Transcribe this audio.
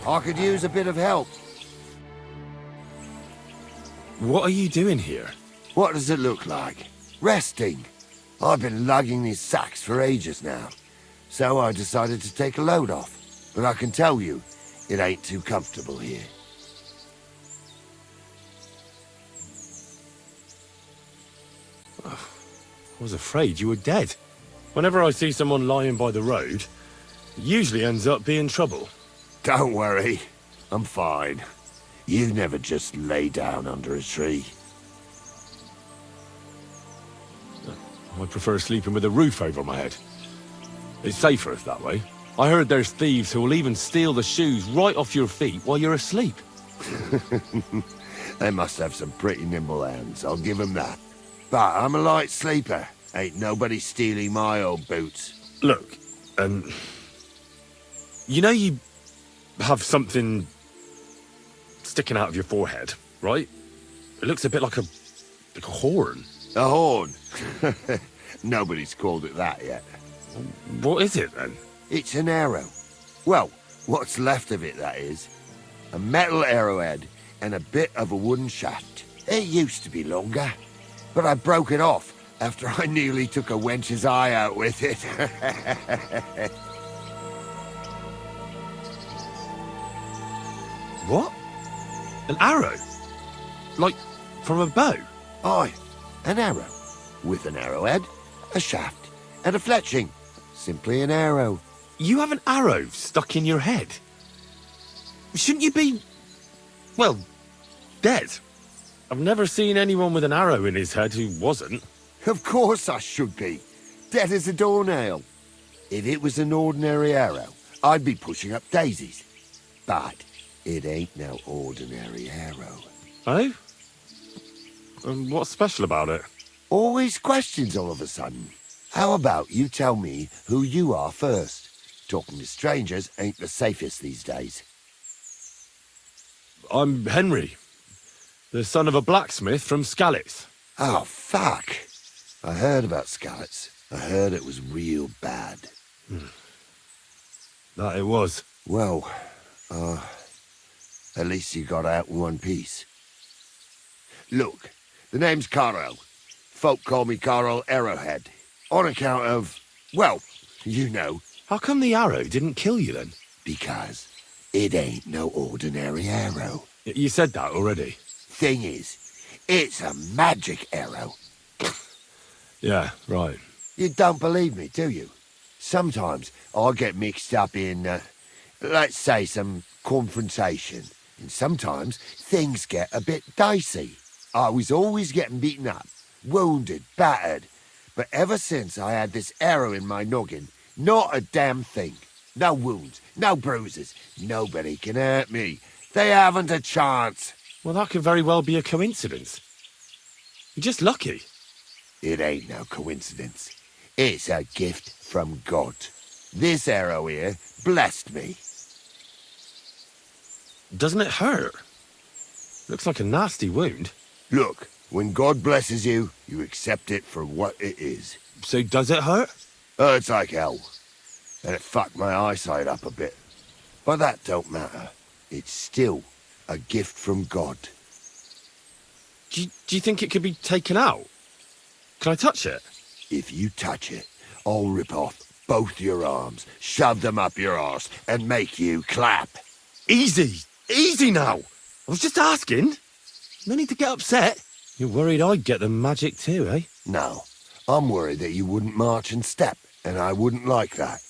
I could use a bit of help. What are you doing here? What does it look like? Resting. I've been lugging these sacks for ages now, so I decided to take a load off. But I can tell you, it ain't too comfortable here. I was afraid you were dead. Whenever I see someone lying by the road, it usually ends up being trouble. Don't worry, I'm fine. You never just lay down under a tree. I prefer sleeping with a roof over my head. It's safer that way. I heard there's thieves who will even steal the shoes right off your feet while you're asleep. They must have some pretty nimble hands, I'll give them that. But I'm a light sleeper. Ain't nobody stealing my old boots. Look, you know you have something sticking out of your forehead, right? It looks a bit like a horn. A horn? Nobody's called it that yet. What is it, then? It's an arrow. Well, what's left of it, that is. A metal arrowhead and a bit of a wooden shaft. It used to be longer, but I broke it off after I nearly took a wench's eye out with it. What? An arrow? Like, from a bow? Aye, an arrow. With an arrowhead, a shaft, and a fletching. Simply an arrow. You have an arrow stuck in your head? Shouldn't you be, well, dead? I've never seen anyone with an arrow in his head who wasn't. Of course I should be. Dead as a doornail. If it was an ordinary arrow, I'd be pushing up daisies. But it ain't no ordinary arrow. Oh? What's special about it? Always questions all of a sudden. How about you tell me who you are first? Talking to strangers ain't the safest these days. I'm Henry, the son of a blacksmith from Skalitz. Oh, fuck. I heard about Skalitz. I heard it was real bad. That it was. Well, at least you got out in one piece. Look, the name's Carl. Folk call me Carl Arrowhead. On account of, well, you know. How come the arrow didn't kill you then? Because it ain't no ordinary arrow. You said that already. Thing is, it's a magic arrow. Yeah, right. You don't believe me, do you? Sometimes I get mixed up in, let's say, some confrontation. And sometimes things get a bit dicey. I was always getting beaten up, wounded, battered. But ever since I had this arrow in my noggin, not a damn thing. No wounds, no bruises. Nobody can hurt me. They haven't a chance. Well, that could very well be a coincidence. You're just lucky. It ain't no coincidence. It's a gift from God. This arrow here blessed me. Doesn't it hurt? Looks like a nasty wound. Look, when God blesses you, you accept it for what it is. So does it hurt? Hurts like hell. And it fucked my eyesight up a bit. But that don't matter. It's still a gift from God. Do you think it could be taken out? Can I touch it? If you touch it, I'll rip off both your arms, shove them up your arse, and make you clap. Easy! Easy now! I was just asking. No need to get upset. You're worried I'd get the magic too, eh? No, I'm worried that you wouldn't march and step, and I wouldn't like that.